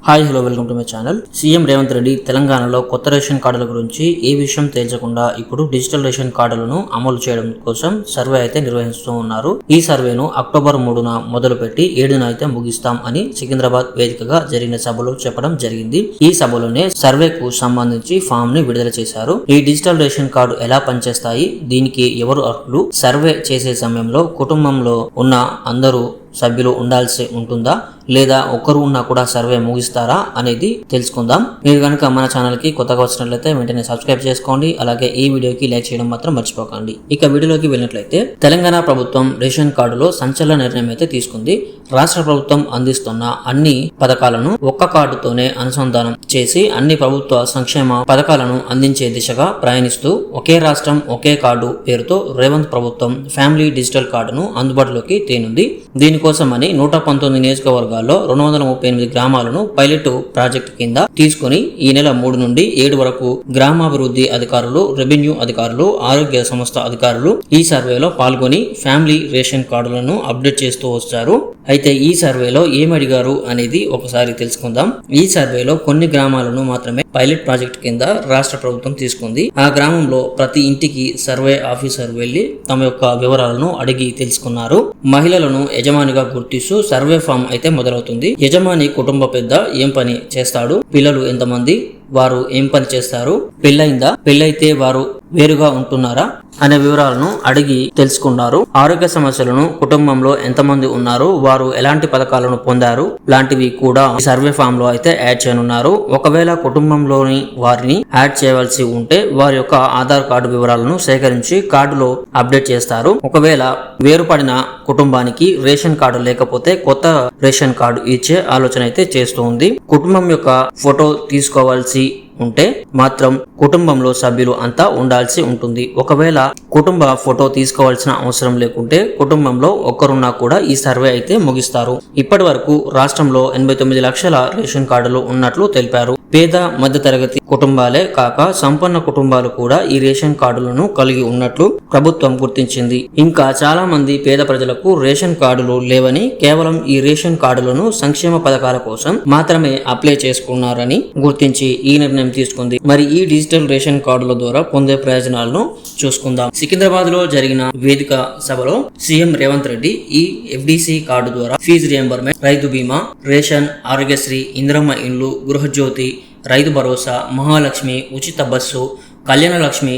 Hi hello welcome to my channel. CM Revanth Reddy తెలంగాణలో కొత్త ration కార్డుల గురించి ఏ విషయం తేల్చకుండా ఇప్పుడు డిజిటల్ రేషన్ కార్డులను అమలు చేయడం కోసం సర్వే అయితే నిర్వహిస్తూ ఉన్నారు. ఈ సర్వేను అక్టోబర్ 3న మొదలుపెట్టి 7న అయితే ముగిస్తాం అని సికింద్రాబాద్ వేదికగా జరిగిన సభలో చెప్పడం జరిగింది. ఈ సభలోనే సర్వేకు సంబంధించి ఫామ్ ని విడుదల చేశారు. ఈ డిజిటల్ రేషన్ కార్డు ఎలా పనిచేస్తాయి, దీనికి ఎవరు అర్హులు, సర్వే చేసే సమయంలో కుటుంబంలో ఉన్న అందరూ సభ్యులు ఉండాల్సి ఉంటుందా లేదా ఒక్కరు ఉన్నా కూడా సర్వే ముగిస్తారా అనేది తెలుసుకుందాం. మీరు కనుక మన ఛానల్ కి కొత్తగా వచ్చినట్లయితే వెంటనే సబ్స్క్రైబ్ చేసుకోండి. అలాగే ఈ వీడియోకి లైక్ చేయడం మాత్రం మర్చిపోకండి. ఇక వీడియోలోకి వెళ్ళినట్లయితే తెలంగాణ ప్రభుత్వం రేషన్ కార్డులో సంచలన నిర్ణయం అయితే తీసుకుంది. రాష్ట్ర ప్రభుత్వం అందిస్తున్న అన్ని పథకాలను ఒక్క కార్డుతోనే అనుసంధానం చేసి అన్ని ప్రభుత్వ సంక్షేమ పథకాలను అందించే దిశగా ప్రయాణిస్తూ ఒకే రాష్ట్రం ఒకే కార్డు పేరుతో రేవంత్ ప్రభుత్వం ఫ్యామిలీ డిజిటల్ కార్డును అందుబాటులోకి తేనుంది. దీనికోసమని 119 నియోజకవర్గాల్లో 238 గ్రామాలను పైలట్ ప్రాజెక్టు కింద తీసుకుని ఈ నెల 3 నుండి 7 వరకు గ్రామాభివృద్ధి అధికారులు, రెవెన్యూ అధికారులు, ఆరోగ్య సంస్థ అధికారులు ఈ సర్వేలో పాల్గొని ఫ్యామిలీ రేషన్ కార్డులను అప్డేట్ చేస్తూ వచ్చారు. అయితే ఈ సర్వేలో ఏమి అడిగారు అనేది ఒకసారి తెలుసుకుందాం. ఈ సర్వేలో కొన్ని గ్రామాలను మాత్రమే పైలట్ ప్రాజెక్ట్ కింద రాష్ట్ర ప్రభుత్వం తీసుకుంది. ఆ గ్రామంలో ప్రతి ఇంటికి సర్వే ఆఫీసర్ వెళ్లి తమ యొక్క వివరాలను అడిగి తెలుసుకున్నారు. మహిళలను యజమానిగా గుర్తిస్తూ సర్వే ఫామ్ అయితే మొదలవుతుంది. యజమాని కుటుంబ పెద్ద, ఏం పని చేస్తాడు, పిల్లలు ఎంతమంది, వారు ఏం పని చేస్తారు, పెళ్ళైందా, పెళ్ళైతే వారు వేరుగా ఉంటున్నారా అనే వివరాలను అడిగి తెలుసుకున్నారు. ఆరోగ్య సమస్యలను, కుటుంబంలో ఎంతమంది ఉన్నారు, వారు ఎలాంటి పథకాలను పొందారు లాంటివి కూడా సర్వే ఫామ్ లో అయితే యాడ్ చేయనున్నారు. ఒకవేళ కుటుంబంలోని వారిని యాడ్ చేయవలసి ఉంటే వారి యొక్క ఆధార్ కార్డు వివరాలను సేకరించి కార్డులో అప్డేట్ చేస్తారు. ఒకవేళ వేరుపడిన కుటుంబానికి రేషన్ కార్డు లేకపోతే కొత్త రేషన్ కార్డు ఇచ్చే ఆలోచన అయితే చేస్తూ ఉంది. కుటుంబం యొక్క ఫోటో తీసుకోవాల్సి ఉంటే మాత్రం కుటుంబంలో సభ్యులు అంతా ఉండాల్సి ఉంటుంది. ఒకవేళ కుటుంబ ఫోటో తీసుకోవాల్సిన అవసరం లేకుంటే కుటుంబంలో ఒక్కరున్నా కూడా ఈ సర్వే అయితే ముగిస్తారు. ఇప్పటి వరకు రాష్ట్రంలో 89 లక్షల రేషన్ కార్డులు ఉన్నట్లు తెలిపారు. పేద మధ్యతరగతి కుటుంబాలే కాక సంపన్న కుటుంబాలు కూడా ఈ రేషన్ కార్డులను కలిగి ఉన్నట్లు ప్రభుత్వం గుర్తించింది. ఇంకా చాలా మంది పేద ప్రజలకు రేషన్ కార్డులు లేవని, కేవలం ఈ రేషన్ కార్డులను సంక్షేమ పథకాల కోసం మాత్రమే అప్లై చేసుకున్నారని గుర్తించి ఈ నిర్ణయం తీసుకుంది. మరి ఈ డిజిటల్ రేషన్ కార్డుల ద్వారా పొందే ప్రయోజనాలను చూసుకుందాం. సికింద్రాబాద్ లో జరిగిన వేదిక సభలో సీఎం రేవంత్ రెడ్డి ఈ ఎఫ్డిసి కార్డు ద్వారా ఫీజు రియంబర్మెంట్, రైతు బీమా, రేషన్, ఆరోగ్యశ్రీ, ఇందిరమ్మ ఇండ్లు, గృహజ్యోతి, రైతు భరోసా, మహాలక్ష్మి, ఉచిత బస్సు, కళ్యాణ లక్ష్మి,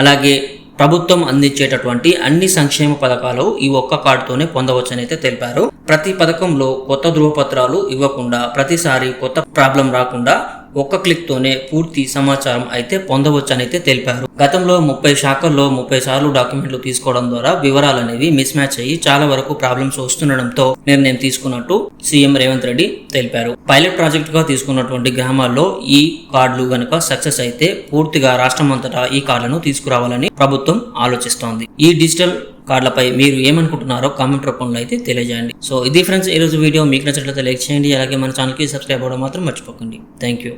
అలాగే ప్రభుత్వం అందించేటటువంటి అన్ని సంక్షేమ పథకాలు ఈ ఒక్క కార్డుతోనే పొందవచ్చని అయితే తెలిపారు. ప్రతి పథకంలో కొత్త ధృవపత్రాలు ఇవ్వకుండా, ప్రతిసారి కొత్త ప్రాబ్లం రాకుండా ఒక్క క్లిక్ తోనే పూర్తి సమాచారం అయితే పొందవచ్చని అయితే తెలిపారు. గతంలో 30 శాఖల్లో 30 సార్లు డాక్యుమెంట్లు తీసుకోవడం ద్వారా వివరాలు అనేవి మిస్ మ్యాచ్ అయ్యి చాలా వరకు ప్రాబ్లమ్స్ వస్తుండడంతో నిర్ణయం తీసుకున్నట్టు సీఎం రేవంత్ రెడ్డి తెలిపారు. పైలట్ ప్రాజెక్ట్ గా తీసుకున్నటువంటి గ్రామాల్లో ఈ కార్డులు గనుక సక్సెస్ అయితే పూర్తిగా రాష్ట్రమంతటా ఈ కార్డులను తీసుకురావాలని ప్రభుత్వం ఆలోచిస్తోంది. ఈ డిజిటల్ కార్డులపై మీరు ఏమనుకుంటున్నారో కామెంట్ రూపంలో అయితే తెలియజేయండి. సో ఇది ఫ్రెండ్స్, ఈ రోజు వీడియో మీకు నచ్చినట్లయితే లైక్ చేయండి. అలాగే మన ఛానల్కి సబ్స్క్రైబ్ అవ్వడం మాత్రం మర్చిపోకండి. Thank you.